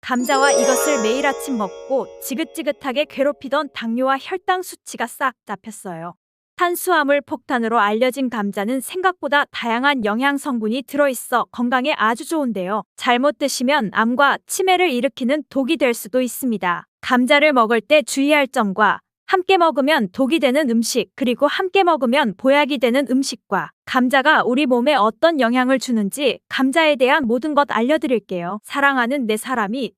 감자와 이것을 매일 아침 먹고 지긋지긋하게 괴롭히던 당뇨와 혈당 수치가 싹 잡혔어요. 탄수화물 폭탄으로 알려진 감자는 생각보다 다양한 영양 성분이 들어있어 건강에 아주 좋은데요. 잘못 드시면 암과 치매를 일으키는 독이 될 수도 있습니다. 감자를 먹을 때 주의할 점과 함께 먹으면 독이 되는 음식, 그리고 함께 먹으면 보약이 되는 음식과 감자가 우리 몸에 어떤 영향을 주는지 감자에 대한 모든 것 알려드릴게요. 사랑하는 내 사람이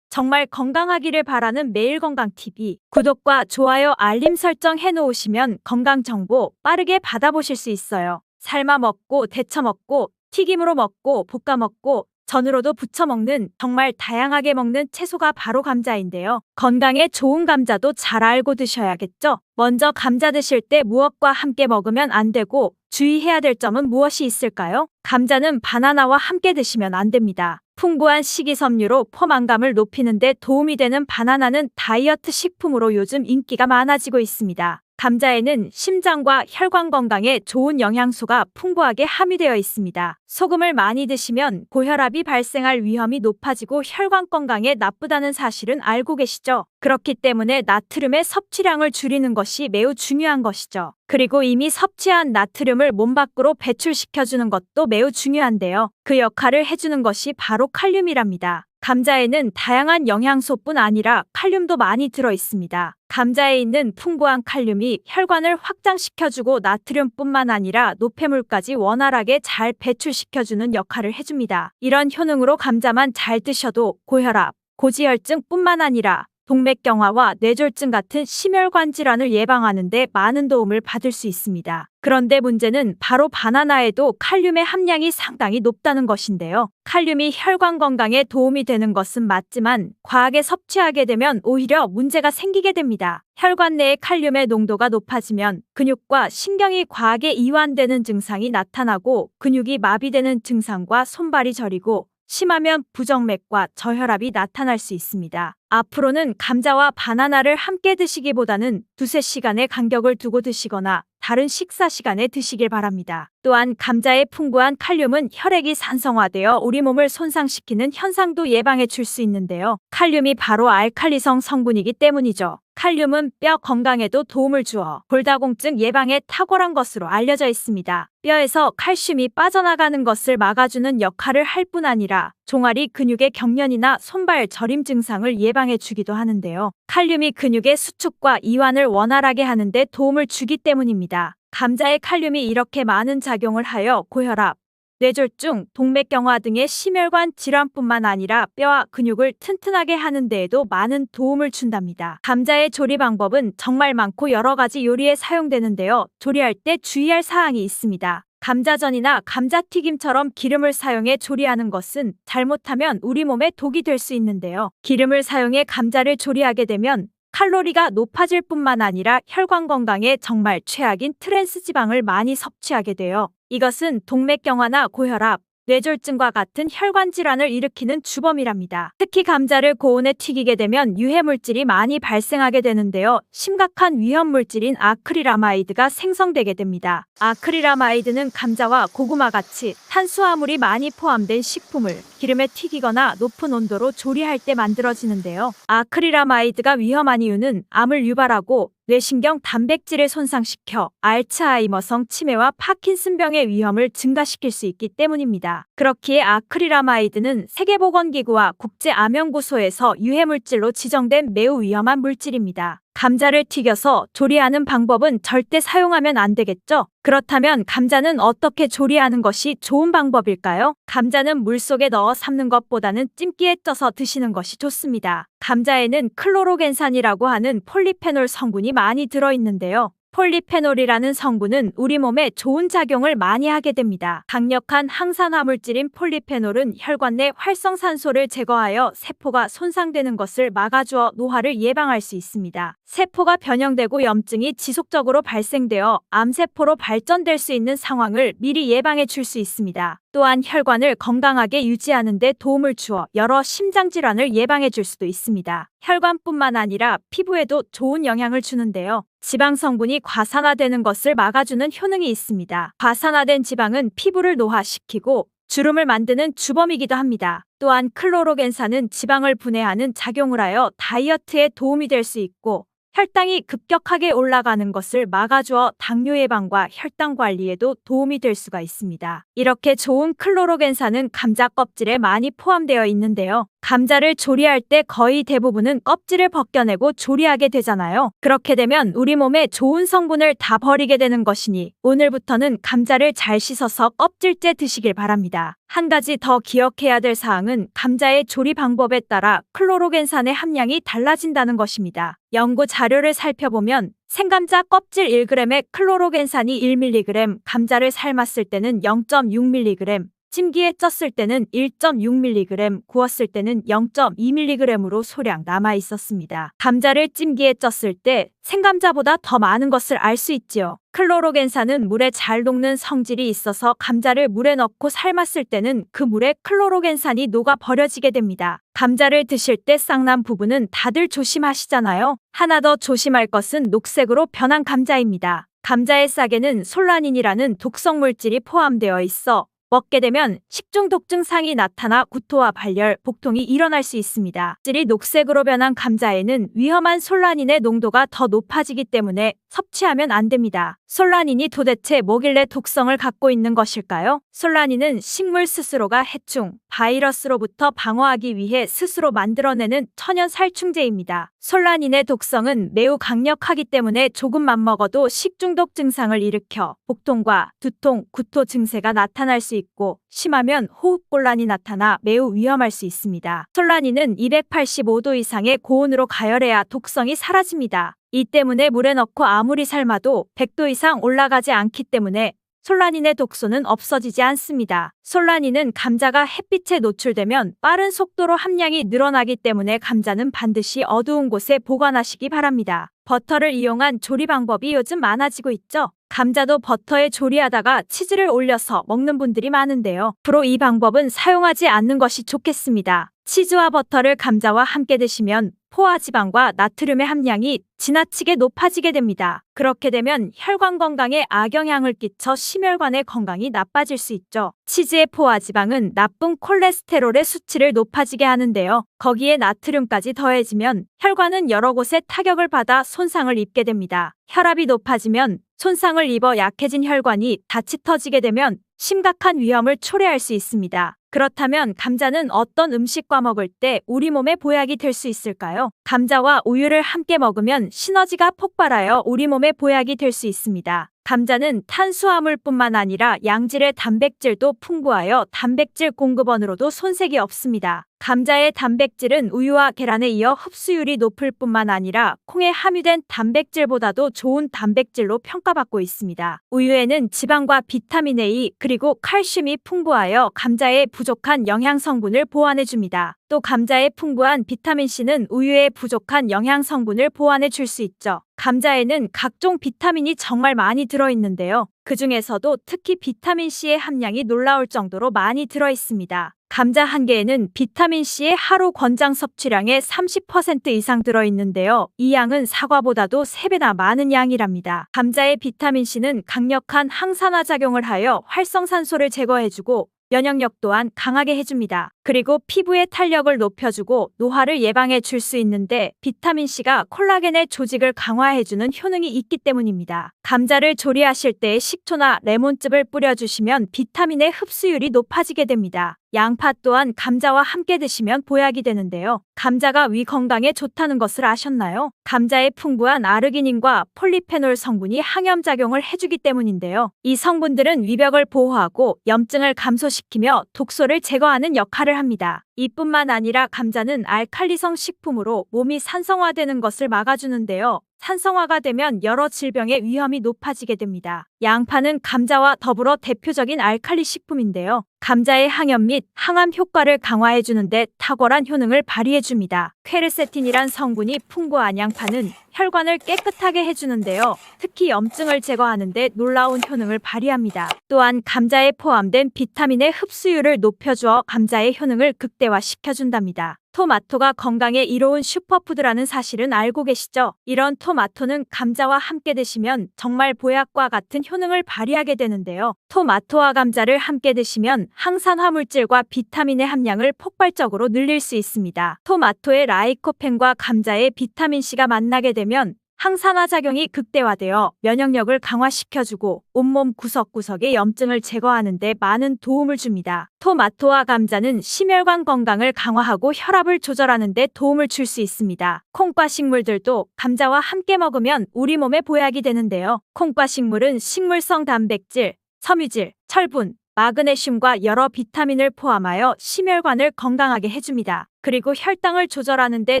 정말 건강하기를 바라는 매일건강TV 구독과 좋아요 알림 설정 해놓으시면 건강정보 빠르게 받아보실 수 있어요. 삶아 먹고 데쳐 먹고 튀김으로 먹고 볶아 먹고 전으로도 부쳐 먹는 정말 다양하게 먹는 채소가 바로 감자인데요. 건강에 좋은 감자도 잘 알고 드셔야겠죠? 먼저 감자 드실 때 무엇과 함께 먹으면 안 되고 주의해야 될 점은 무엇이 있을까요? 감자는 바나나와 함께 드시면 안 됩니다. 풍부한 식이섬유로 포만감을 높이는 데 도움이 되는 바나나는 다이어트 식품으로 요즘 인기가 많아지고 있습니다. 감자에는 심장과 혈관 건강에 좋은 영양소가 풍부하게 함유되어 있습니다. 소금을 많이 드시면 고혈압이 발생할 위험이 높아지고 혈관 건강에 나쁘다는 사실은 알고 계시죠? 그렇기 때문에 나트륨의 섭취량을 줄이는 것이 매우 중요한 것이죠. 그리고 이미 섭취한 나트륨을 몸 밖으로 배출시켜주는 것도 매우 중요한데요. 그 역할을 해주는 것이 바로 칼륨이랍니다. 감자에는 다양한 영양소뿐 아니라 칼륨도 많이 들어 있습니다. 감자에 있는 풍부한 칼륨이 혈관을 확장시켜주고 나트륨뿐만 아니라 노폐물까지 원활하게 잘 배출시켜주는 역할을 해줍니다. 이런 효능으로 감자만 잘 드셔도 고혈압, 고지혈증뿐만 아니라 동맥경화와 뇌졸중 같은 심혈관 질환을 예방하는 데 많은 도움을 받을 수 있습니다. 그런데 문제는 바로 바나나에도 칼륨의 함량이 상당히 높다는 것인데요. 칼륨이 혈관 건강에 도움이 되는 것은 맞지만 과하게 섭취하게 되면 오히려 문제가 생기게 됩니다. 혈관 내의 칼륨의 농도가 높아지면 근육과 신경이 과하게 이완되는 증상이 나타나고 근육이 마비되는 증상과 손발이 저리고 심하면 부정맥과 저혈압이 나타날 수 있습니다. 앞으로는 감자와 바나나를 함께 드시기보다는 두세 시간의 간격을 두고 드시거나 다른 식사 시간에 드시길 바랍니다. 또한 감자의 풍부한 칼륨은 혈액이 산성화되어 우리 몸을 손상시키는 현상도 예방해 줄 수 있는데요. 칼륨이 바로 알칼리성 성분이기 때문이죠. 칼륨은 뼈 건강에도 도움을 주어 골다공증 예방에 탁월한 것으로 알려져 있습니다. 뼈에서 칼슘이 빠져나가는 것을 막아주는 역할을 할 뿐 아니라 종아리 근육의 경련이나 손발 저림 증상을 예방해 주기도 하는데요. 칼륨이 근육의 수축과 이완을 원활하게 하는 데 도움을 주기 때문입니다. 감자의 칼륨이 이렇게 많은 작용을 하여 고혈압, 뇌졸중, 동맥경화 등의 심혈관 질환뿐만 아니라 뼈와 근육을 튼튼하게 하는 데에도 많은 도움을 준답니다. 감자의 조리 방법은 정말 많고 여러 가지 요리에 사용되는데요. 조리할 때 주의할 사항이 있습니다. 감자전이나 감자튀김처럼 기름을 사용해 조리하는 것은 잘못하면 우리 몸에 독이 될 수 있는데요. 기름을 사용해 감자를 조리하게 되면 칼로리가 높아질 뿐만 아니라 혈관 건강에 정말 최악인 트랜스 지방을 많이 섭취하게 돼요. 이것은 동맥경화나 고혈압, 뇌졸중과 같은 혈관 질환을 일으키는 주범이랍니다. 특히 감자를 고온에 튀기게 되면 유해물질이 많이 발생하게 되는데요. 심각한 위험물질인 아크릴아마이드가 생성되게 됩니다. 아크릴아마이드는 감자와 고구마 같이 탄수화물이 많이 포함된 식품을 기름에 튀기거나 높은 온도로 조리할 때 만들어지는데요. 아크릴아마이드가 위험한 이유는 암을 유발하고 뇌신경 단백질을 손상시켜 알츠하이머성 치매와 파킨슨병의 위험을 증가시킬 수 있기 때문입니다. 그렇기에 아크릴아마이드는 세계보건기구와 국제암연구소에서 유해물질로 지정된 매우 위험한 물질입니다. 감자를 튀겨서 조리하는 방법은 절대 사용하면 안 되겠죠? 그렇다면 감자는 어떻게 조리하는 것이 좋은 방법일까요? 감자는 물속에 넣어 삶는 것보다는 찜기에 쪄서 드시는 것이 좋습니다. 감자에는 클로로겐산이라고 하는 폴리페놀 성분이 많이 들어있는데요. 폴리페놀이라는 성분은 우리 몸에 좋은 작용을 많이 하게 됩니다. 강력한 항산화 물질인 폴리페놀은 혈관 내 활성산소를 제거하여 세포가 손상되는 것을 막아주어 노화를 예방할 수 있습니다. 세포가 변형되고 염증이 지속적으로 발생되어 암세포로 발전될 수 있는 상황을 미리 예방해 줄 수 있습니다. 또한 혈관을 건강하게 유지하는 데 도움을 주어 여러 심장질환을 예방해 줄 수도 있습니다. 혈관뿐만 아니라 피부에도 좋은 영향을 주는데요. 지방 성분이 과산화되는 것을 막아주는 효능이 있습니다. 과산화된 지방은 피부를 노화시키고 주름을 만드는 주범이기도 합니다. 또한 클로로겐산은 지방을 분해하는 작용을 하여 다이어트에 도움이 될 수 있고 혈당이 급격하게 올라가는 것을 막아주어 당뇨 예방과 혈당 관리에도 도움이 될 수가 있습니다. 이렇게 좋은 클로로겐산은 감자 껍질에 많이 포함되어 있는데요. 감자를 조리할 때 거의 대부분은 껍질을 벗겨내고 조리하게 되잖아요. 그렇게 되면 우리 몸에 좋은 성분을 다 버리게 되는 것이니 오늘부터는 감자를 잘 씻어서 껍질째 드시길 바랍니다. 한 가지 더 기억해야 될 사항은 감자의 조리 방법에 따라 클로로겐산의 함량이 달라진다는 것입니다. 연구 자료를 살펴보면 생감자 껍질 1g에 클로로겐산이 1mg, 감자를 삶았을 때는 0.6mg, 찜기에 쪘을 때는 1.6mg, 구웠을 때는 0.2mg으로 소량 남아 있었습니다. 감자를 찜기에 쪘을 때 생감자보다 더 많은 것을 알 수 있지요. 클로로겐산은 물에 잘 녹는 성질이 있어서 감자를 물에 넣고 삶았을 때는 그 물에 클로로겐산이 녹아 버려지게 됩니다. 감자를 드실 때 쌍난 부분은 다들 조심하시잖아요. 하나 더 조심할 것은 녹색으로 변한 감자입니다. 감자의 싹에는 솔라닌이라는 독성 물질이 포함되어 있어 먹게 되면 식중독 증상이 나타나 구토와 발열, 복통이 일어날 수 있습니다. 찔이 녹색으로 변한 감자에는 위험한 솔라닌의 농도가 더 높아지기 때문에 섭취하면 안 됩니다. 솔라닌이 도대체 뭐길래 독성을 갖고 있는 것일까요? 솔라닌은 식물 스스로가 해충, 바이러스로부터 방어하기 위해 스스로 만들어내는 천연 살충제입니다. 솔라닌의 독성은 매우 강력하기 때문에 조금만 먹어도 식중독 증상을 일으켜 복통과 두통, 구토 증세가 나타날 수 있고 심하면 호흡곤란이 나타나 매우 위험할 수 있습니다. 솔라닌은 285도 이상의 고온으로 가열해야 독성이 사라집니다. 이 때문에 물에 넣고 아무리 삶아도 100도 이상 올라가지 않기 때문에 솔라닌의 독소는 없어지지 않습니다. 솔라닌은 감자가 햇빛에 노출되면 빠른 속도로 함량이 늘어나기 때문에 감자는 반드시 어두운 곳에 보관하시기 바랍니다. 버터를 이용한 조리 방법이 요즘 많아지고 있죠. 감자도 버터에 조리하다가 치즈를 올려서 먹는 분들이 많은데요. 앞으로 이 방법은 사용하지 않는 것이 좋겠습니다. 치즈와 버터를 감자와 함께 드시면 포화지방과 나트륨의 함량이 지나치게 높아지게 됩니다. 그렇게 되면 혈관 건강에 악영향을 끼쳐 심혈관의 건강이 나빠질 수 있죠. 치즈의 포화지방은 나쁜 콜레스테롤의 수치를 높아지게 하는데요. 거기에 나트륨까지 더해지면 혈관은 여러 곳에 타격을 받아 손상을 입게 됩니다. 혈압이 높아지면 손상을 입어 약해진 혈관이 다치 터지게 되면 심각한 위험을 초래할 수 있습니다. 그렇다면 감자는 어떤 음식과 먹을 때 우리 몸에 보약이 될 수 있을까요? 감자와 우유를 함께 먹으면 시너지가 폭발하여 우리 몸에 보약이 될 수 있습니다. 감자는 탄수화물뿐만 아니라 양질의 단백질도 풍부하여 단백질 공급원으로도 손색이 없습니다. 감자의 단백질은 우유와 계란에 이어 흡수율이 높을 뿐만 아니라 콩에 함유된 단백질보다도 좋은 단백질로 평가받고 있습니다. 우유에는 지방과 비타민 A 그리고 칼슘이 풍부하여 감자의 부족한 영양 성분을 보완해줍니다. 또 감자의 풍부한 비타민C는 우유의 부족한 영양 성분을 보완해 줄 수 있죠. 감자에는 각종 비타민이 정말 많이 들어있는데요. 그 중에서도 특히 비타민C의 함량이 놀라울 정도로 많이 들어있습니다. 감자 한 개에는 비타민C의 하루 권장 섭취량의 30% 이상 들어있는데요. 이 양은 사과보다도 3배나 많은 양이랍니다. 감자의 비타민C는 강력한 항산화 작용을 하여 활성산소를 제거해주고 면역력 또한 강하게 해줍니다. 그리고 피부의 탄력을 높여주고 노화를 예방해 줄 수 있는데 비타민C가 콜라겐의 조직을 강화해주는 효능이 있기 때문입니다. 감자를 조리하실 때 식초나 레몬즙을 뿌려주시면 비타민의 흡수율이 높아지게 됩니다. 양파 또한 감자와 함께 드시면 보약이 되는데요. 감자가 위 건강에 좋다는 것을 아셨나요? 감자에 풍부한 아르기닌과 폴리페놀 성분이 항염작용을 해주기 때문인데요. 이 성분들은 위벽을 보호하고 염증을 감소시키며 독소를 제거하는 역할을 합니다. 이뿐만 아니라 감자는 알칼리성 식품으로 몸이 산성화되는 것을 막아주는데요. 산성화가 되면 여러 질병의 위험이 높아지게 됩니다. 양파는 감자와 더불어 대표적인 알칼리 식품인데요. 감자의 항염 및 항암 효과를 강화해주는데 탁월한 효능을 발휘해줍니다. 퀘르세틴이란 성분이 풍부한 양파는 혈관을 깨끗하게 해주는데요. 특히 염증을 제거하는 데 놀라운 효능을 발휘합니다. 또한 감자에 포함된 비타민의 흡수율을 높여주어 감자의 효능을 극대화시켜준답니다. 토마토가 건강에 이로운 슈퍼푸드라는 사실은 알고 계시죠? 이런 토마토는 감자와 함께 드시면 정말 보약과 같은 효능을 발휘하게 되는데요. 토마토와 감자를 함께 드시면 항산화 물질과 비타민의 함량을 폭발적으로 늘릴 수 있습니다. 토마토의 라이코펜과 감자의 비타민C가 만나게 되면 항산화 작용이 극대화되어 면역력을 강화시켜주고 온몸 구석구석의 염증을 제거하는 데 많은 도움을 줍니다. 토마토와 감자는 심혈관 건강을 강화하고 혈압을 조절하는 데 도움을 줄 수 있습니다. 콩과 식물들도 감자와 함께 먹으면 우리 몸에 보약이 되는데요. 콩과 식물은 식물성 단백질, 섬유질, 철분, 마그네슘과 여러 비타민을 포함하여 심혈관을 건강하게 해줍니다. 그리고 혈당을 조절하는 데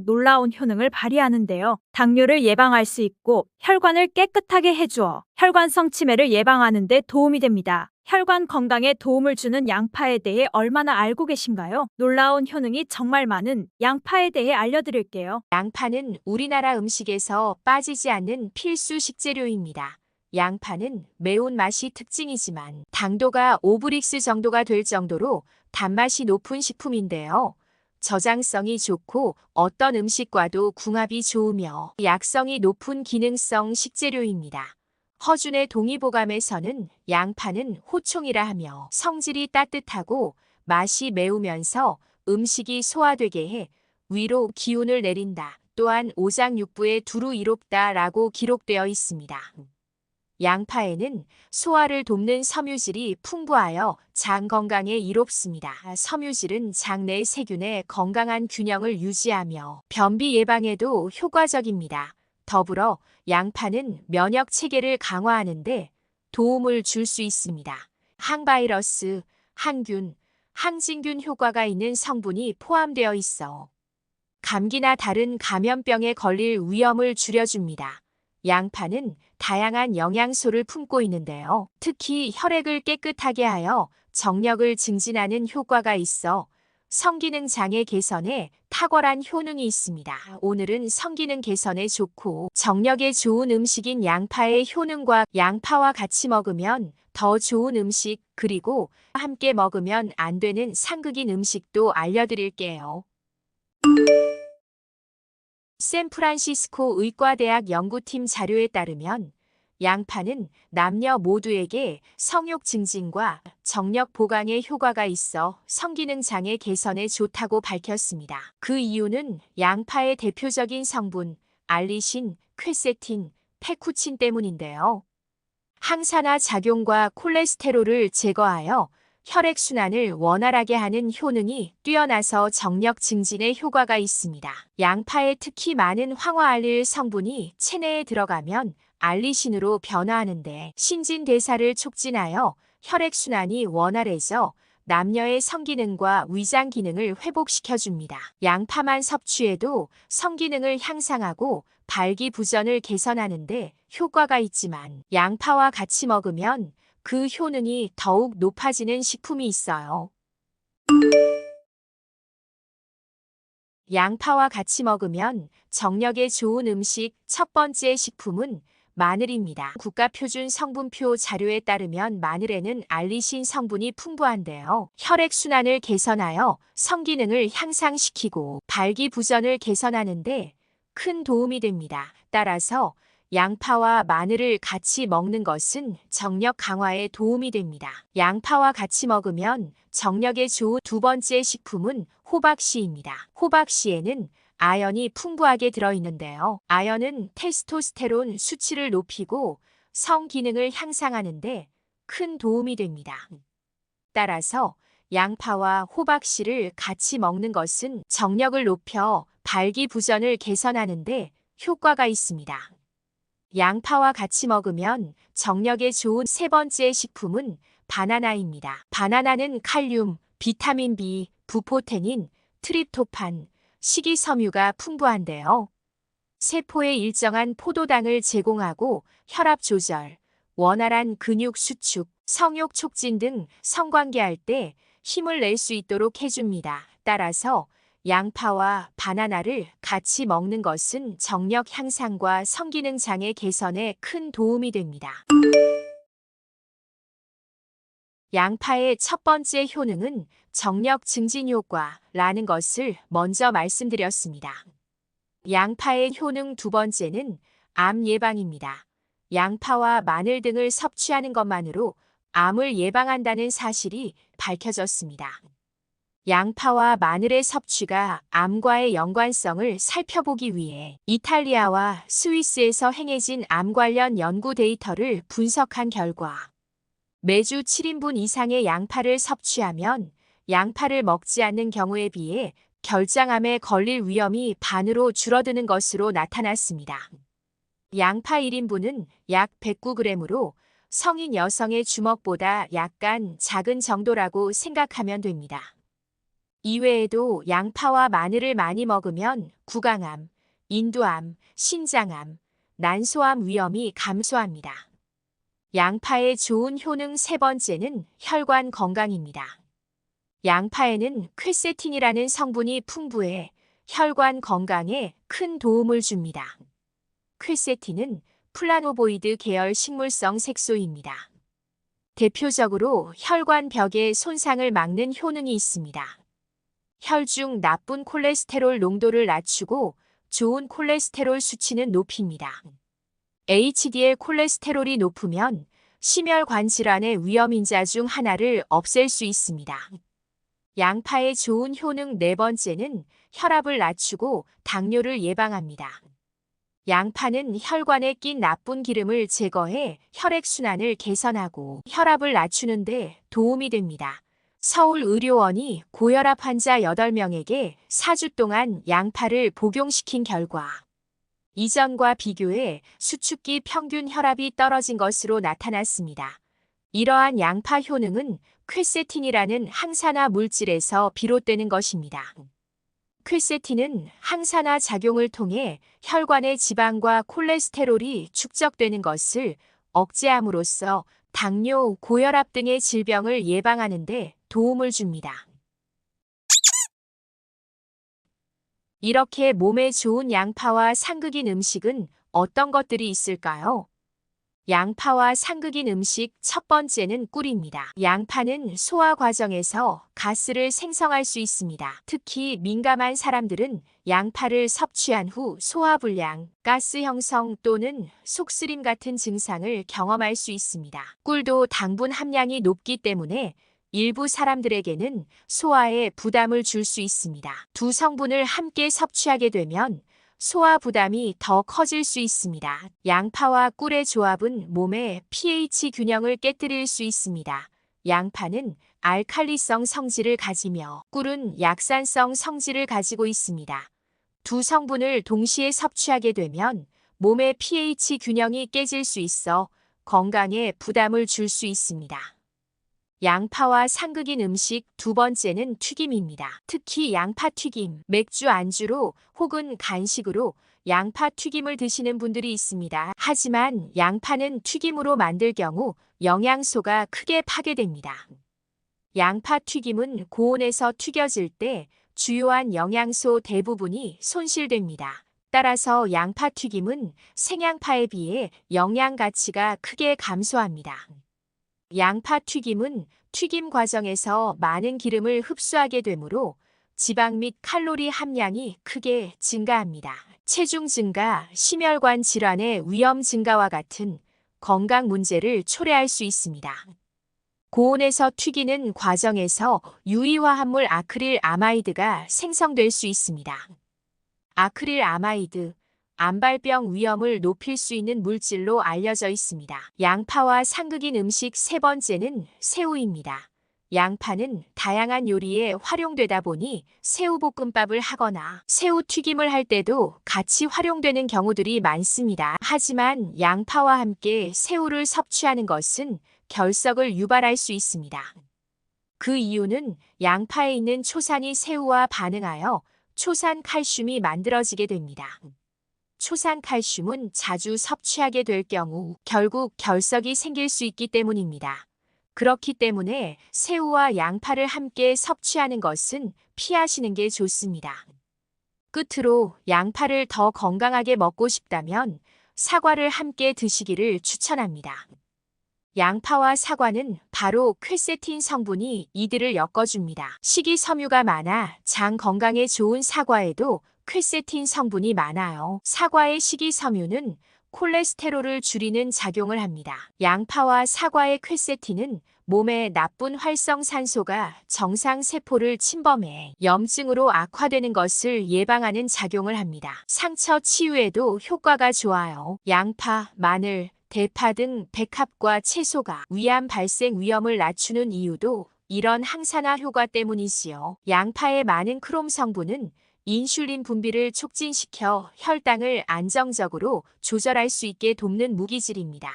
놀라운 효능을 발휘하는데요. 당뇨를 예방할 수 있고 혈관을 깨끗하게 해주어 혈관성 치매를 예방하는 데 도움이 됩니다. 혈관 건강에 도움을 주는 양파에 대해 얼마나 알고 계신가요? 놀라운 효능이 정말 많은 양파에 대해 알려드릴게요. 양파는 우리나라 음식에서 빠지지 않는 필수 식재료입니다. 양파는 매운맛이 특징이지만 당도가 5브릭스 정도가 될 정도로 단맛이 높은 식품인데요. 저장성이 좋고 어떤 음식과도 궁합이 좋으며 약성이 높은 기능성 식재료입니다. 허준의 동의보감에서는 양파는 호총이라 하며 성질이 따뜻하고 맛이 매우면서 음식이 소화되게 해 위로 기운을 내린다. 또한 오장육부에 두루 이롭다라고 기록되어 있습니다. 양파에는 소화를 돕는 섬유질이 풍부하여 장 건강에 이롭습니다. 섬유질은 장 내 세균의 건강한 균형을 유지하며 변비 예방에도 효과적입니다. 더불어 양파는 면역 체계를 강화하는 데 도움을 줄 수 있습니다. 항바이러스, 항균, 항진균 효과가 있는 성분이 포함되어 있어 감기나 다른 감염병에 걸릴 위험을 줄여줍니다. 양파는 다양한 영양소를 품고 있는데요. 특히 혈액을 깨끗하게 하여 정력을 증진하는 효과가 있어 성기능 장애 개선에 탁월한 효능이 있습니다. 오늘은 성기능 개선에 좋고 정력에 좋은 음식인 양파의 효능과 양파와 같이 먹으면 더 좋은 음식 그리고 함께 먹으면 안 되는 상극인 음식도 알려드릴게요. 샌프란시스코 의과대학 연구팀 자료에 따르면 양파는 남녀 모두에게 성욕 증진과 정력 보강에 효과가 있어 성기능 장애 개선에 좋다고 밝혔습니다. 그 이유는 양파의 대표적인 성분 알리신, 퀘세틴, 페쿠친 때문인데요. 항산화 작용과 콜레스테롤을 제거하여 혈액순환을 원활하게 하는 효능이 뛰어나서 정력 증진에 효과가 있습니다. 양파에 특히 많은 황화알릴 성분이 체내에 들어가면 알리신으로 변화하는데 신진대사를 촉진하여 혈액순환이 원활해져 남녀의 성기능과 위장 기능을 회복시켜줍니다. 양파만 섭취해도 성기능을 향상하고 발기부전을 개선하는데 효과가 있지만 양파와 같이 먹으면 그 효능이 더욱 높아지는 식품이 있어요. 양파와 같이 먹으면 정력에 좋은 음식 첫 번째 식품은 마늘입니다. 국가표준 성분표 자료에 따르면 마늘에는 알리신 성분이 풍부한데요. 혈액순환을 개선하여 성기능을 향상시키고 발기부전을 개선하는 데 큰 도움이 됩니다. 따라서 양파와 마늘을 같이 먹는 것은 정력 강화에 도움이 됩니다. 양파와 같이 먹으면 정력에 좋은 두 번째 식품은 호박씨입니다. 호박씨에는 아연이 풍부하게 들어있는데요. 아연은 테스토스테론 수치를 높이고 성기능을 향상하는데 큰 도움이 됩니다. 따라서 양파와 호박씨를 같이 먹는 것은 정력을 높여 발기부전을 개선하는데 효과가 있습니다. 양파와 같이 먹으면 정력에 좋은 세 번째 식품은 바나나입니다. 바나나는 칼륨, 비타민 B, 부포테닌, 트립토판, 식이섬유가 풍부한데요. 세포에 일정한 포도당을 제공하고 혈압 조절, 원활한 근육 수축, 성욕 촉진 등 성관계할 때 힘을 낼 수 있도록 해줍니다. 따라서 양파와 바나나를 같이 먹는 것은 정력 향상과 성기능 장애 개선에 큰 도움이 됩니다. 양파의 첫 번째 효능은 정력 증진 효과라는 것을 먼저 말씀드렸습니다. 양파의 효능 두 번째는 암 예방입니다. 양파와 마늘 등을 섭취하는 것만으로 암을 예방한다는 사실이 밝혀졌습니다. 양파와 마늘의 섭취가 암과의 연관성을 살펴보기 위해 이탈리아와 스위스에서 행해진 암 관련 연구 데이터를 분석한 결과 매주 7인분 이상의 양파를 섭취하면 양파를 먹지 않는 경우에 비해 결장암에 걸릴 위험이 반으로 줄어드는 것으로 나타났습니다. 양파 1인분은 약 109g으로 성인 여성의 주먹보다 약간 작은 정도라고 생각하면 됩니다. 이외에도 양파와 마늘을 많이 먹으면 구강암, 인두암, 신장암, 난소암 위험이 감소합니다. 양파의 좋은 효능 세 번째는 혈관 건강입니다. 양파에는 퀘세틴이라는 성분이 풍부해 혈관 건강에 큰 도움을 줍니다. 퀘세틴은 플라노보이드 계열 식물성 색소입니다. 대표적으로 혈관 벽의 손상을 막는 효능이 있습니다. 혈중 나쁜 콜레스테롤 농도를 낮추고 좋은 콜레스테롤 수치는 높입니다. HDL 콜레스테롤이 높으면 심혈관 질환의 위험인자 중 하나를 없앨 수 있습니다. 양파의 좋은 효능 네 번째는 혈압을 낮추고 당뇨를 예방합니다. 양파는 혈관에 낀 나쁜 기름을 제거해 혈액순환을 개선하고 혈압을 낮추는 데 도움이 됩니다. 서울의료원이 고혈압 환자 8명에게 4주 동안 양파를 복용시킨 결과 이전과 비교해 수축기 평균 혈압이 떨어진 것으로 나타났습니다. 이러한 양파 효능은 퀘세틴이라는 항산화 물질에서 비롯되는 것입니다. 퀘세틴은 항산화 작용을 통해 혈관의 지방과 콜레스테롤이 축적되는 것을 억제함으로써 당뇨, 고혈압 등의 질병을 예방하는 데 도움을 줍니다. 이렇게 몸에 좋은 양파와 상극인 음식은 어떤 것들이 있을까요? 양파와 상극인 음식 첫 번째는 꿀입니다. 양파는 소화 과정에서 가스를 생성할 수 있습니다. 특히 민감한 사람들은 양파를 섭취한 후 소화불량, 가스 형성 또는 속쓰림 같은 증상을 경험할 수 있습니다. 꿀도 당분 함량이 높기 때문에 일부 사람들에게는 소화에 부담을 줄 수 있습니다. 두 성분을 함께 섭취하게 되면 소화 부담이 더 커질 수 있습니다. 양파와 꿀의 조합은 몸의 pH 균형을 깨뜨릴 수 있습니다. 양파는 알칼리성 성질을 가지며 꿀은 약산성 성질을 가지고 있습니다. 두 성분을 동시에 섭취하게 되면 몸의 pH 균형이 깨질 수 있어 건강에 부담을 줄 수 있습니다. 양파와 상극인 음식 두 번째는 튀김입니다. 특히 양파 튀김, 맥주 안주로 혹은 간식으로 양파 튀김을 드시는 분들이 있습니다. 하지만 양파는 튀김으로 만들 경우 영양소가 크게 파괴됩니다. 양파 튀김은 고온에서 튀겨질 때 주요한 영양소 대부분이 손실됩니다. 따라서 양파 튀김은 생양파에 비해 영양 가치가 크게 감소합니다. 양파 튀김은 튀김 과정에서 많은 기름을 흡수하게 되므로 지방 및 칼로리 함량이 크게 증가합니다. 체중 증가, 심혈관 질환의 위험 증가와 같은 건강 문제를 초래할 수 있습니다. 고온에서 튀기는 과정에서 유의화합물 아크릴 아마이드가 생성될 수 있습니다. 아크릴 아마이드, 암발병 위험을 높일 수 있는 물질로 알려져 있습니다. 양파와 상극인 음식 세 번째는 새우입니다. 양파는 다양한 요리에 활용되다 보니 새우볶음밥을 하거나 새우튀김을 할 때도 같이 활용되는 경우들이 많습니다. 하지만 양파와 함께 새우를 섭취하는 것은 결석을 유발할 수 있습니다. 그 이유는 양파에 있는 초산이 새우와 반응하여 초산 칼슘이 만들어지게 됩니다. 초산 칼슘은 자주 섭취하게 될 경우 결국 결석이 생길 수 있기 때문입니다. 그렇기 때문에 새우와 양파를 함께 섭취하는 것은 피하시는 게 좋습니다. 끝으로 양파를 더 건강하게 먹고 싶다면 사과를 함께 드시기를 추천합니다. 양파와 사과는 바로 퀘세틴 성분이 이들을 엮어줍니다. 식이섬유가 많아 장 건강에 좋은 사과에도 퀘세틴 성분이 많아요. 사과의 식이섬유는 콜레스테롤을 줄이는 작용을 합니다. 양파와 사과의 퀘세틴은 몸에 나쁜 활성산소가 정상 세포를 침범해 염증으로 악화되는 것을 예방하는 작용을 합니다. 상처 치유에도 효과가 좋아요. 양파, 마늘, 대파 등 백합과 채소가 위암 발생 위험을 낮추는 이유도 이런 항산화 효과 때문이지요. 양파의 많은 크롬 성분은 인슐린 분비를 촉진시켜 혈당을 안정적으로 조절할 수 있게 돕는 무기질입니다.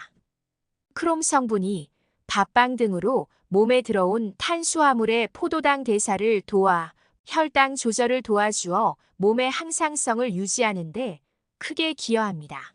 크롬 성분이 밥빵 등으로 몸에 들어온 탄수화물의 포도당 대사를 도와 혈당 조절을 도와주어 몸의 항상성을 유지하는 데 크게 기여합니다.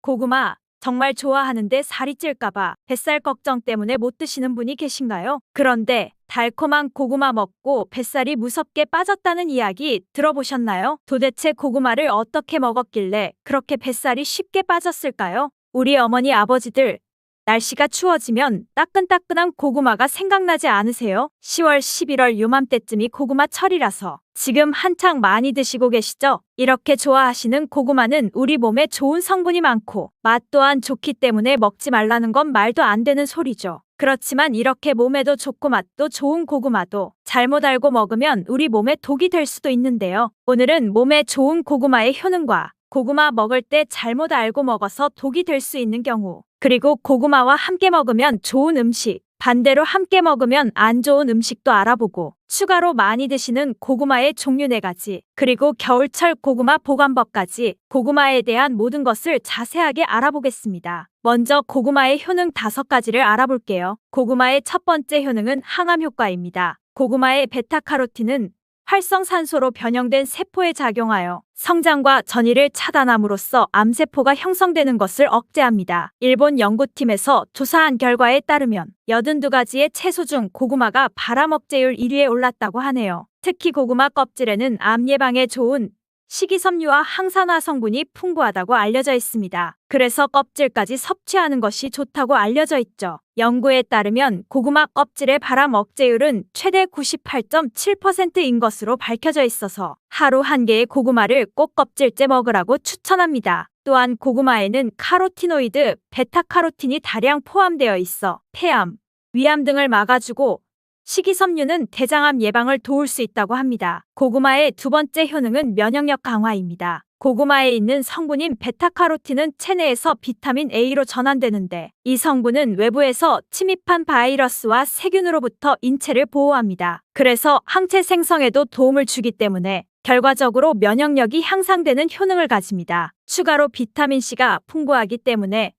고구마 정말 좋아하는데 살이 찔까봐 뱃살 걱정 때문에 못 드시는 분이 계신가요? 그런데 달콤한 고구마 먹고 뱃살이 무섭게 빠졌다는 이야기 들어보셨나요? 도대체 고구마를 어떻게 먹었길래 그렇게 뱃살이 쉽게 빠졌을까요? 우리 어머니 아버지들 날씨가 추워지면 따끈따끈한 고구마가 생각나지 않으세요? 10월, 11월 요맘때쯤이 고구마 철이라서 지금 한창 많이 드시고 계시죠? 이렇게 좋아하시는 고구마는 우리 몸에 좋은 성분이 많고 맛 또한 좋기 때문에 먹지 말라는 건 말도 안 되는 소리죠. 그렇지만 이렇게 몸에도 좋고 맛도 좋은 고구마도 잘못 알고 먹으면 우리 몸에 독이 될 수도 있는데요. 오늘은 몸에 좋은 고구마의 효능과 고구마 먹을 때 잘못 알고 먹어서 독이 될 수 있는 경우, 그리고 고구마와 함께 먹으면 좋은 음식, 반대로 함께 먹으면 안 좋은 음식도 알아보고 추가로 많이 드시는 고구마의 종류 4가지, 그리고 겨울철 고구마 보관법까지 고구마에 대한 모든 것을 자세하게 알아보겠습니다. 먼저 고구마의 효능 5가지를 알아볼게요. 고구마의 첫 번째 효능은 항암 효과입니다. 고구마의 베타카로틴은 활성산소로 변형된 세포에 작용하여 성장과 전이를 차단함으로써 암세포가 형성되는 것을 억제합니다. 일본 연구팀에서 조사한 결과에 따르면 82가지의 채소 중 고구마가 발암 억제율 1위에 올랐다고 하네요. 특히 고구마 껍질에는 암 예방에 좋은 식이섬유와 항산화 성분이 풍부하다고 알려져 있습니다. 그래서 껍질까지 섭취하는 것이 좋다고 알려져 있죠. 연구에 따르면 고구마 껍질의 발암 억제율은 최대 98.7%인 것으로 밝혀져 있어서 하루 1개의 고구마를 꼭 껍질째 먹으라고 추천합니다. 또한 고구마에는 카로티노이드, 베타카로틴이 다량 포함되어 있어 폐암, 위암 등을 막아주고 식이섬유는 대장암 예방을 도울 수 있다고 합니다. 고구마의 두 번째 효능은 면역력 강화입니다. 고구마에 있는 성분인 베타카로틴은 체내에서 비타민 A로 전환되는데 이 성분은 외부에서 침입한 바이러스와 세균으로부터 인체를 보호합니다. 그래서 항체 생성에도 도움을 주기 때문에 결과적으로 면역력이 향상되는 효능을 가집니다. 추가로 비타민C가 풍부하기 때문에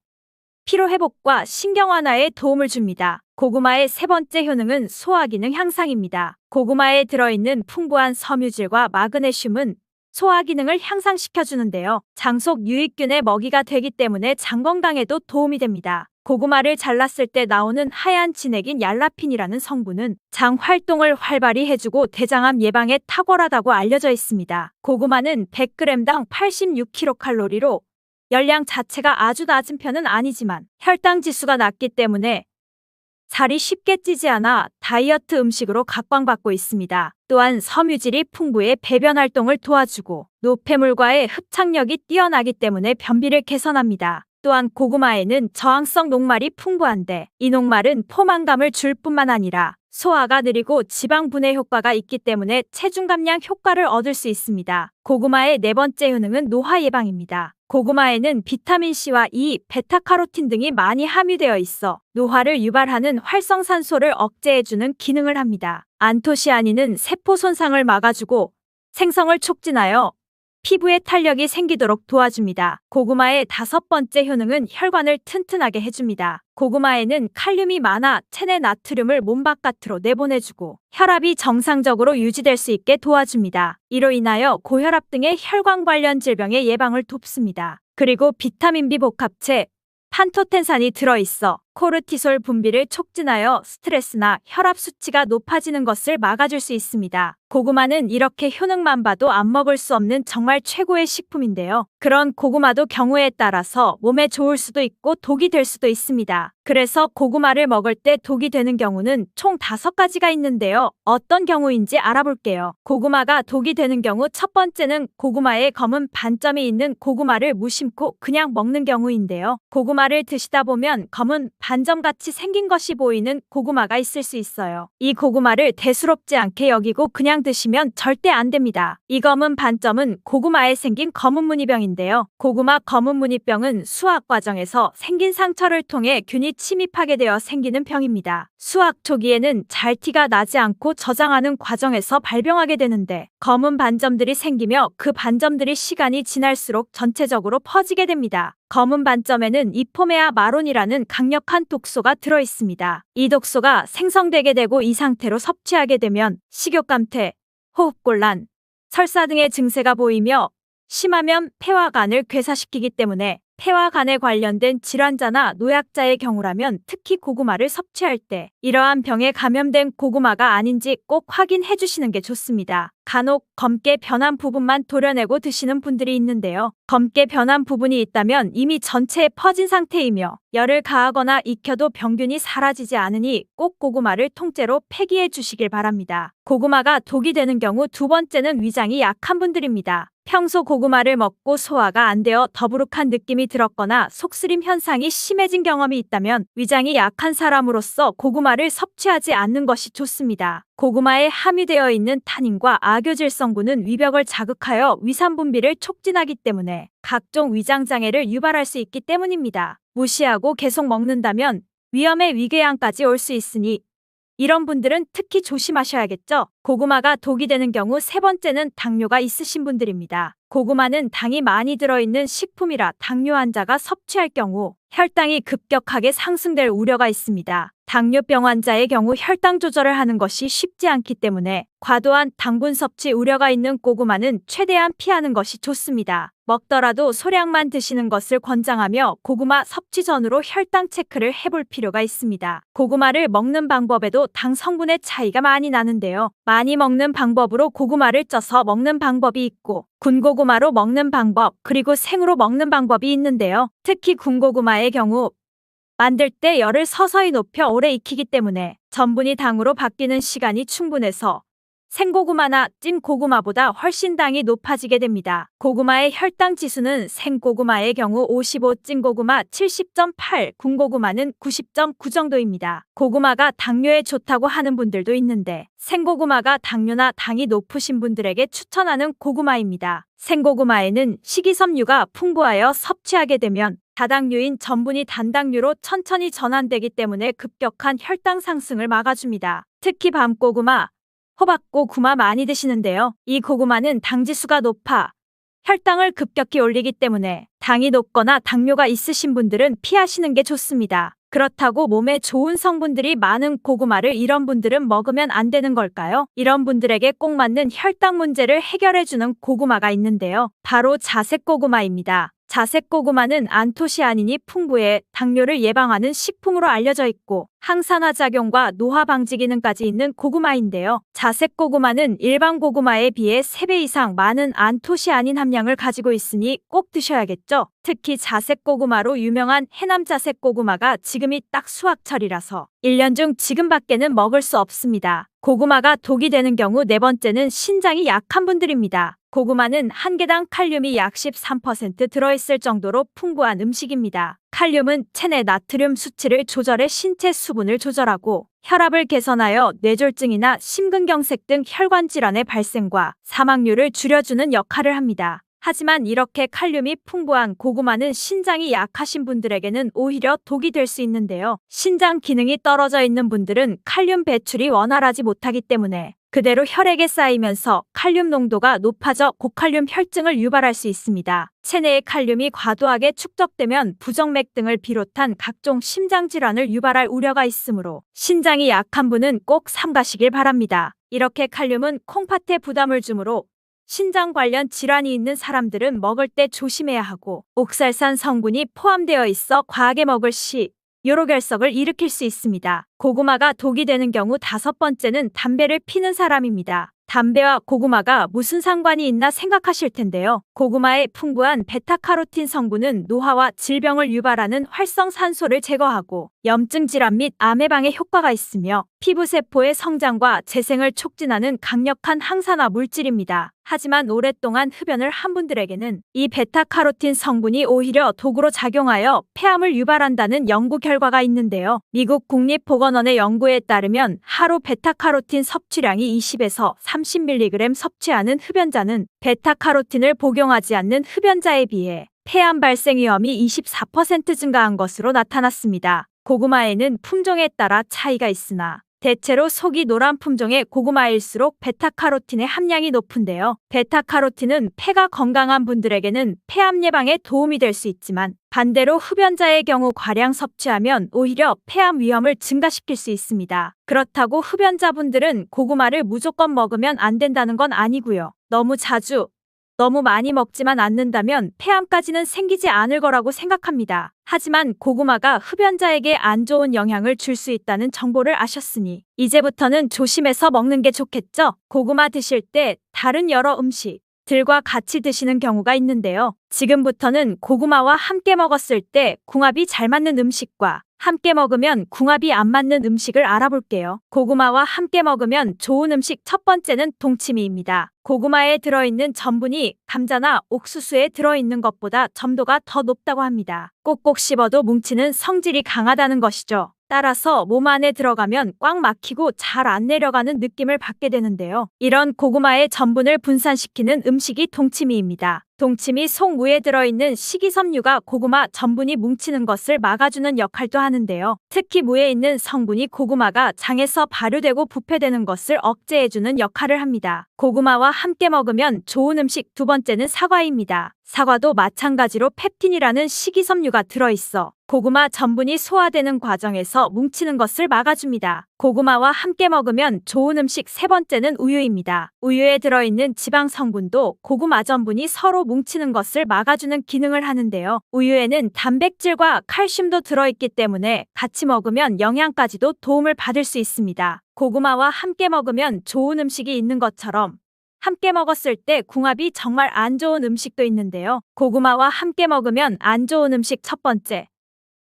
피로회복과 신경 완화에 도움을 줍니다. 고구마의 세 번째 효능은 소화기능 향상입니다. 고구마에 들어있는 풍부한 섬유질과 마그네슘은 소화기능을 향상시켜주는데요. 장속 유익균의 먹이가 되기 때문에 장 건강에도 도움이 됩니다. 고구마를 잘랐을 때 나오는 하얀 진액인 얄라핀이라는 성분은 장 활동을 활발히 해주고 대장암 예방에 탁월하다고 알려져 있습니다. 고구마는 100g당 86kcal로 열량 자체가 아주 낮은 편은 아니지만 혈당 지수가 낮기 때문에 살이 쉽게 찌지 않아 다이어트 음식으로 각광받고 있습니다. 또한 섬유질이 풍부해 배변 활동을 도와주고 노폐물과의 흡착력이 뛰어나기 때문에 변비를 개선합니다. 또한 고구마에는 저항성 녹말이 풍부한데 이 녹말은 포만감을 줄 뿐만 아니라 소화가 느리고 지방 분해 효과가 있기 때문에 체중 감량 효과를 얻을 수 있습니다. 고구마의 네 번째 효능은 노화 예방입니다. 고구마에는 비타민C와 E, 베타카로틴 등이 많이 함유되어 있어 노화를 유발하는 활성산소를 억제해주는 기능을 합니다. 안토시아닌은 세포 손상을 막아주고 생성을 촉진하여 피부에 탄력이 생기도록 도와줍니다. 고구마의 다섯 번째 효능은 혈관을 튼튼하게 해줍니다. 고구마에는 칼륨이 많아 체내 나트륨을 몸 바깥으로 내보내주고 혈압이 정상적으로 유지될 수 있게 도와줍니다. 이로 인하여 고혈압 등의 혈관 관련 질병의 예방을 돕습니다. 그리고 비타민 B 복합체 판토텐산이 들어있어 코르티솔 분비를 촉진하여 스트레스나 혈압 수치가 높아지는 것을 막아줄 수 있습니다. 고구마는 이렇게 효능만 봐도 안 먹을 수 없는 정말 최고의 식품인데요. 그런 고구마도 경우에 따라서 몸에 좋을 수도 있고 독이 될 수도 있습니다. 그래서 고구마를 먹을 때 독이 되는 경우는 총 5가지가 있는데요. 어떤 경우인지 알아볼게요. 고구마가 독이 되는 경우 첫 번째는 고구마에 검은 반점이 있는 고구마를 무심코 그냥 먹는 경우인데요. 고구마를 드시다 보면 검은 반점같이 생긴 것이 보이는 고구마가 있을 수 있어요. 이 고구마를 대수롭지 않게 여기고 그냥 드시면 절대 안 됩니다. 이 검은 반점은 고구마에 생긴 검은 무늬병인데요. 고구마 검은 무늬병은 수확 과정에서 생긴 상처를 통해 균이 침입하게 되어 생기는 병입니다. 수확 초기에는 잘 티가 나지 않고 저장하는 과정에서 발병하게 되는데 검은 반점들이 생기며 그 반점들이 시간이 지날수록 전체적으로 퍼지게 됩니다. 검은 반점에는 이포메아 마론이라는 강력한 독소가 들어 있습니다. 이 독소가 생성되게 되고 이 상태로 섭취하게 되면 식욕감퇴, 호흡곤란, 설사 등의 증세가 보이며 심하면 폐와 간을 괴사시키기 때문에 폐와 간에 관련된 질환자나 노약자의 경우라면 특히 고구마를 섭취할 때 이러한 병에 감염된 고구마가 아닌지 꼭 확인해 주시는 게 좋습니다. 간혹 검게 변한 부분만 도려내고 드시는 분들이 있는데요. 검게 변한 부분이 있다면 이미 전체에 퍼진 상태이며 열을 가하거나 익혀도 병균이 사라지지 않으니 꼭 고구마를 통째로 폐기해 주시길 바랍니다. 고구마가 독이 되는 경우 두 번째는 위장이 약한 분들입니다. 평소 고구마를 먹고 소화가 안 되어 더부룩한 느낌이 들었거나 속쓰림 현상이 심해진 경험이 있다면 위장이 약한 사람으로서 고구마를 섭취하지 않는 것이 좋습니다. 고구마에 함유되어 있는 타닌과 악효질 성분은 위벽을 자극하여 위산 분비를 촉진하기 때문에 각종 위장 장애를 유발할 수 있기 때문입니다. 무시하고 계속 먹는다면 위험의 위궤양까지 올 수 있으니 이런 분들은 특히 조심하셔야겠죠. 고구마가 독이 되는 경우 세 번째는 당뇨가 있으신 분들입니다. 고구마는 당이 많이 들어있는 식품이라 당뇨 환자가 섭취할 경우 혈당이 급격하게 상승될 우려가 있습니다. 당뇨병 환자의 경우 혈당 조절을 하는 것이 쉽지 않기 때문에 과도한 당분 섭취 우려가 있는 고구마는 최대한 피하는 것이 좋습니다. 먹더라도 소량만 드시는 것을 권장하며 고구마 섭취 전후로 혈당 체크를 해볼 필요가 있습니다. 고구마를 먹는 방법에도 당 성분의 차이가 많이 나는데요. 많이 먹는 방법으로 고구마를 쪄서 먹는 방법이 있고 군고구마로 먹는 방법 그리고 생으로 먹는 방법이 있는데요. 특히 군고구마의 경우 만들 때 열을 서서히 높여 오래 익히기 때문에 전분이 당으로 바뀌는 시간이 충분해서 생고구마나 찐 고구마보다 훨씬 당이 높아지게 됩니다. 고구마의 혈당 지수는 생고구마의 경우 55, 찐고구마 70.8, 군고구마는 90.9 정도입니다. 고구마가 당뇨에 좋다고 하는 분들도 있는데 생고구마가 당뇨나 당이 높으신 분들에게 추천하는 고구마입니다. 생고구마에는 식이섬유가 풍부하여 섭취하게 되면 다당류인 전분이 단당류로 천천히 전환되기 때문에 급격한 혈당 상승을 막아줍니다. 특히 밤고구마, 호박고구마 많이 드시는데요. 이 고구마는 당지수가 높아 혈당을 급격히 올리기 때문에 당이 높거나 당뇨가 있으신 분들은 피하시는 게 좋습니다. 그렇다고 몸에 좋은 성분들이 많은 고구마를 이런 분들은 먹으면 안 되는 걸까요? 이런 분들에게 꼭 맞는 혈당 문제를 해결해주는 고구마가 있는데요. 바로 자색고구마입니다. 자색고구마는 안토시아닌이 풍부해 당뇨를 예방하는 식품으로 알려져 있고 항산화 작용과 노화 방지 기능까지 있는 고구마인데요. 자색고구마는 일반 고구마에 비해 3배 이상 많은 안토시아닌 함량을 가지고 있으니 꼭 드셔야겠죠. 특히 자색고구마로 유명한 해남 자색고구마가 지금이 딱 수확철이라서 1년 중 지금밖에는 먹을 수 없습니다. 고구마가 독이 되는 경우 네 번째는 신장이 약한 분들입니다. 고구마는 한 개당 칼륨이 약 13% 들어있을 정도로 풍부한 음식입니다. 칼륨은 체내 나트륨 수치를 조절해 신체 수분을 조절하고 혈압을 개선하여 뇌졸중이나 심근경색 등 혈관 질환의 발생과 사망률을 줄여주는 역할을 합니다. 하지만 이렇게 칼륨이 풍부한 고구마는 신장이 약하신 분들에게는 오히려 독이 될 수 있는데요. 신장 기능이 떨어져 있는 분들은 칼륨 배출이 원활하지 못하기 때문에 그대로 혈액에 쌓이면서 칼륨 농도가 높아져 고칼륨 혈증을 유발할 수 있습니다. 체내의 칼륨이 과도하게 축적되면 부정맥 등을 비롯한 각종 심장 질환을 유발할 우려가 있으므로 신장이 약한 분은 꼭 삼가시길 바랍니다. 이렇게 칼륨은 콩팥에 부담을 주므로 신장 관련 질환이 있는 사람들은 먹을 때 조심해야 하고 옥살산 성분이 포함되어 있어 과하게 먹을 시 요로결석을 일으킬 수 있습니다. 고구마가 독이 되는 경우 5번째는 담배를 피는 사람입니다. 담배와 고구마가 무슨 상관이 있나 생각하실 텐데요. 고구마의 풍부한 베타카로틴 성분은 노화와 질병을 유발하는 활성산소를 제거하고 염증 질환 및 암 예방에 효과가 있으며 피부세포의 성장과 재생을 촉진하는 강력한 항산화 물질입니다. 하지만 오랫동안 흡연을 한 분들에게는 이 베타카로틴 성분이 오히려 독으로 작용하여 폐암을 유발한다는 연구 결과가 있는데요. 미국 국립보건원의 연구에 따르면 하루 베타카로틴 섭취량이 20에서 30mg 섭취하는 흡연자는 베타카로틴을 복용하지 않는 흡연자에 비해 폐암 발생 위험이 24% 증가한 것으로 나타났습니다. 고구마에는 품종에 따라 차이가 있으나 대체로 속이 노란 품종의 고구마일수록 베타카로틴의 함량이 높은데요. 베타카로틴은 폐가 건강한 분들에게는 폐암 예방에 도움이 될 수 있지만 반대로 흡연자의 경우 과량 섭취하면 오히려 폐암 위험을 증가시킬 수 있습니다. 그렇다고 흡연자분들은 고구마를 무조건 먹으면 안 된다는 건 아니고요. 너무 자주, 너무 많이 먹지만 않는다면 폐암까지는 생기지 않을 거라고 생각합니다. 하지만 고구마가 흡연자에게 안 좋은 영향을 줄 수 있다는 정보를 아셨으니 이제부터는 조심해서 먹는 게 좋겠죠? 고구마 드실 때 다른 여러 음식들과 같이 드시는 경우가 있는데요. 지금부터는 고구마와 함께 먹었을 때 궁합이 잘 맞는 음식과 함께 먹으면 궁합이 안 맞는 음식을 알아볼게요. 고구마와 함께 먹으면 좋은 음식 첫 번째는 동치미입니다. 고구마에 들어있는 전분이 감자나 옥수수에 들어있는 것보다 점도가 더 높다고 합니다. 꼭꼭 씹어도 뭉치는 성질이 강하다는 것이죠. 따라서 몸 안에 들어가면 꽉 막히고 잘 안 내려가는 느낌을 받게 되는데요. 이런 고구마의 전분을 분산시키는 음식이 동치미입니다. 동치미 속 무에 들어있는 식이섬유가 고구마 전분이 뭉치는 것을 막아주는 역할도 하는데요. 특히 무에 있는 성분이 고구마가 장에서 발효되고 부패되는 것을 억제해주는 역할을 합니다. 고구마와 함께 먹으면 좋은 음식 두 번째는 사과입니다. 사과도 마찬가지로 펩틴이라는 식이섬유가 들어있어 고구마 전분이 소화되는 과정에서 뭉치는 것을 막아줍니다. 고구마와 함께 먹으면 좋은 음식 세 번째는 우유입니다. 우유에 들어있는 지방 성분도 고구마 전분이 서로 뭉치는 것을 막아주는 기능을 하는데요. 우유에는 단백질과 칼슘도 들어있기 때문에 같이 먹으면 영양까지도 도움을 받을 수 있습니다. 고구마와 함께 먹으면 좋은 음식이 있는 것처럼 함께 먹었을 때 궁합이 정말 안 좋은 음식도 있는데요. 고구마와 함께 먹으면 안 좋은 음식 첫 번째.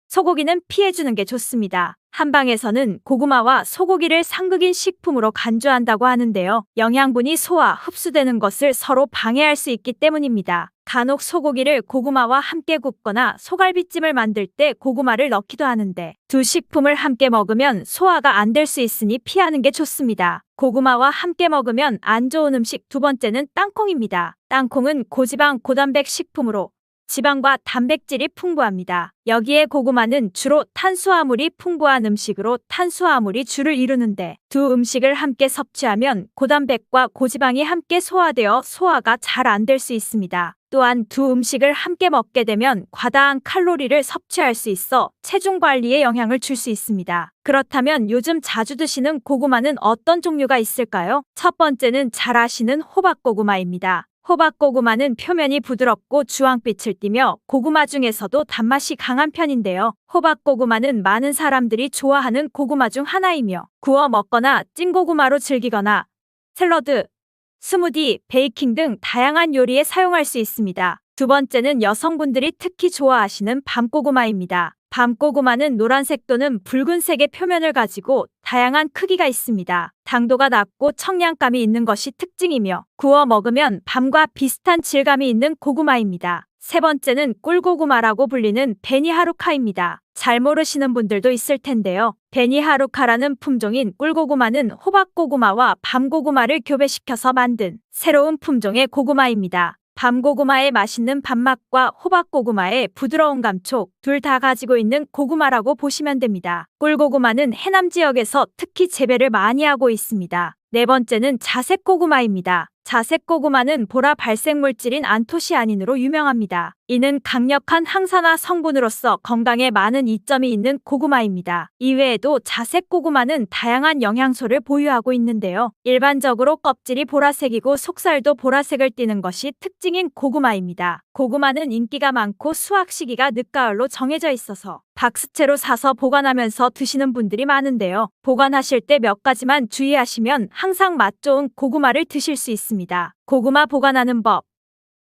소고기는 피해주는 게 좋습니다. 한방에서는 고구마와 소고기를 상극인 식품으로 간주한다고 하는데요. 영양분이 소화, 흡수되는 것을 서로 방해할 수 있기 때문입니다. 간혹 소고기를 고구마와 함께 굽거나 소갈비찜을 만들 때 고구마를 넣기도 하는데 두 식품을 함께 먹으면 소화가 안 될 수 있으니 피하는 게 좋습니다. 고구마와 함께 먹으면 안 좋은 음식 두 번째는 땅콩입니다. 땅콩은 고지방 고단백 식품으로 지방과 단백질이 풍부합니다. 여기에 고구마는 주로 탄수화물이 풍부한 음식으로 탄수화물이 주를 이루는데 두 음식을 함께 섭취하면 고단백과 고지방이 함께 소화되어 소화가 잘 안 될 수 있습니다. 또한 두 음식을 함께 먹게 되면 과다한 칼로리를 섭취할 수 있어 체중 관리에 영향을 줄 수 있습니다. 그렇다면 요즘 자주 드시는 고구마는 어떤 종류가 있을까요? 첫 번째는 잘 아시는 호박고구마입니다. 호박고구마는 표면이 부드럽고 주황빛을 띠며 고구마 중에서도 단맛이 강한 편인데요. 호박고구마는 많은 사람들이 좋아하는 고구마 중 하나이며 구워 먹거나 찐고구마로 즐기거나 샐러드, 스무디, 베이킹 등 다양한 요리에 사용할 수 있습니다. 두 번째는 여성분들이 특히 좋아하시는 밤고구마입니다. 밤고구마는 노란색 또는 붉은색의 표면을 가지고 다양한 크기가 있습니다. 당도가 낮고 청량감이 있는 것이 특징이며 구워 먹으면 밤과 비슷한 질감이 있는 고구마입니다. 세 번째는 꿀고구마라고 불리는 베니하루카입니다. 잘 모르시는 분들도 있을 텐데요. 베니하루카라는 품종인 꿀고구마는 호박고구마와 밤고구마를 교배시켜서 만든 새로운 품종의 고구마입니다. 밤고구마의 맛있는 밥맛과 호박고구마의 부드러운 감촉 둘 다 가지고 있는 고구마라고 보시면 됩니다. 꿀고구마는 해남 지역에서 특히 재배를 많이 하고 있습니다. 네 번째는 자색 고구마입니다. 자색 고구마는 보라 발색 물질인 안토시아닌으로 유명합니다. 이는 강력한 항산화 성분으로서 건강에 많은 이점이 있는 고구마입니다. 이외에도 자색 고구마는 다양한 영양소를 보유하고 있는데요. 일반적으로 껍질이 보라색이고 속살도 보라색을 띠는 것이 특징인 고구마입니다. 고구마는 인기가 많고 수확 시기가 늦가을로 정해져 있어서 박스채로 사서 보관하면서 드시는 분들이 많은데요. 보관하실 때 몇 가지만 주의하시면 항상 맛 좋은 고구마를 드실 수 있습니다. 고구마 보관하는 법.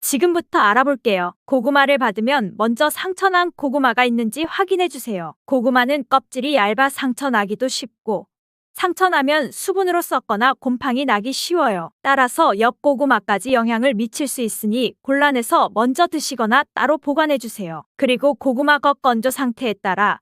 지금부터 알아볼게요. 고구마를 받으면 먼저 상처난 고구마가 있는지 확인해 주세요. 고구마는 껍질이 얇아 상처 나기도 쉽고 상처 나면 수분으로 썩거나 곰팡이 나기 쉬워요. 따라서 엽 고구마까지 영향을 미칠 수 있으니 골라내서 먼저 드시거나 따로 보관해 주세요. 그리고 고구마 겉 건조 상태에 따라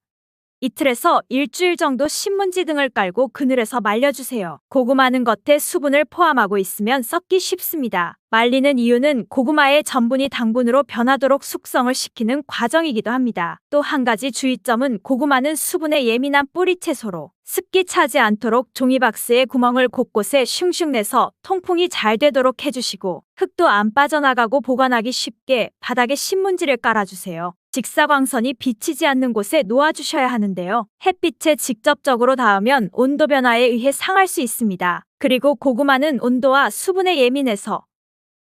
이틀에서 일주일 정도 신문지 등을 깔고 그늘에서 말려주세요. 고구마는 겉에 수분을 포함하고 있으면 썩기 쉽습니다. 말리는 이유는 고구마의 전분이 당분으로 변하도록 숙성을 시키는 과정이기도 합니다. 또 한 가지 주의점은 고구마는 수분에 예민한 뿌리 채소로 습기 차지 않도록 종이박스에 구멍을 곳곳에 슝슝 내서 통풍이 잘 되도록 해주시고 흙도 안 빠져나가고 보관하기 쉽게 바닥에 신문지를 깔아주세요. 직사광선이 비치지 않는 곳에 놓아주셔야 하는데요. 햇빛에 직접적으로 닿으면 온도 변화에 의해 상할 수 있습니다. 그리고 고구마는 온도와 수분에 예민해서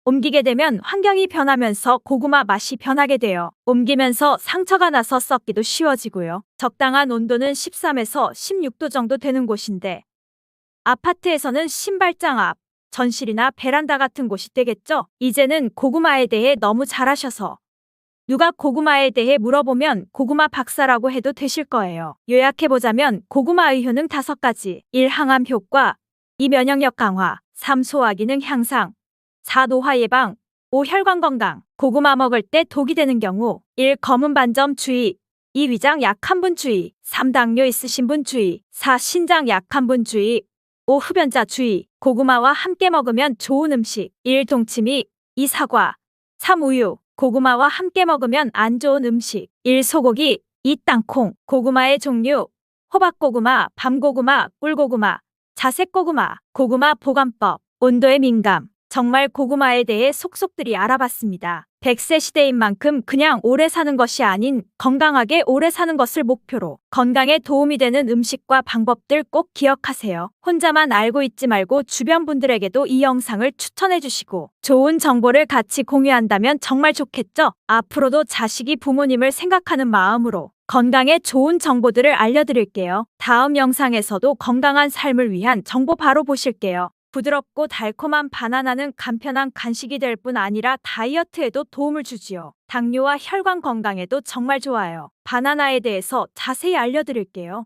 옮기게 되면 환경이 변하면서 고구마 맛이 변하게 돼요. 옮기면서 상처가 나서 썩기도 쉬워지고요. 적당한 온도는 13에서 16도 정도 되는 곳인데 아파트에서는 신발장 앞, 전실이나 베란다 같은 곳이 되겠죠? 이제는 고구마에 대해 너무 잘 아셔서 누가 고구마에 대해 물어보면 고구마 박사라고 해도 되실 거예요. 요약해보자면 고구마의 효능 5가지. 1. 항암 효과 2. 면역력 강화 3. 소화 기능 향상 4. 노화 예방 5. 혈관 건강. 고구마 먹을 때 독이 되는 경우 1. 검은 반점 주의 2. 위장 약한 분 주의 3. 당뇨 있으신 분 주의 4. 신장 약한 분 주의 5. 흡연자 주의. 고구마와 함께 먹으면 좋은 음식 1. 동치미 2. 사과 3. 우유. 고구마와 함께 먹으면 안 좋은 음식 1. 소고기 2. 땅콩. 고구마의 종류 호박고구마, 밤고구마, 꿀고구마, 자색고구마. 고구마 보관법. 온도에 민감. 정말 고구마에 대해 속속들이 알아봤습니다. 100세 시대인 만큼 그냥 오래 사는 것이 아닌 건강하게 오래 사는 것을 목표로 건강에 도움이 되는 음식과 방법들 꼭 기억하세요. 혼자만 알고 있지 말고 주변 분들에게도 이 영상을 추천해 주시고 좋은 정보를 같이 공유한다면 정말 좋겠죠? 앞으로도 자식이 부모님을 생각하는 마음으로 건강에 좋은 정보들을 알려드릴게요. 다음 영상에서도 건강한 삶을 위한 정보 바로 보실게요. 부드럽고 달콤한 바나나는 간편한 간식이 될 뿐 아니라 다이어트에도 도움을 주지요. 당뇨와 혈관 건강에도 정말 좋아요. 바나나에 대해서 자세히 알려드릴게요.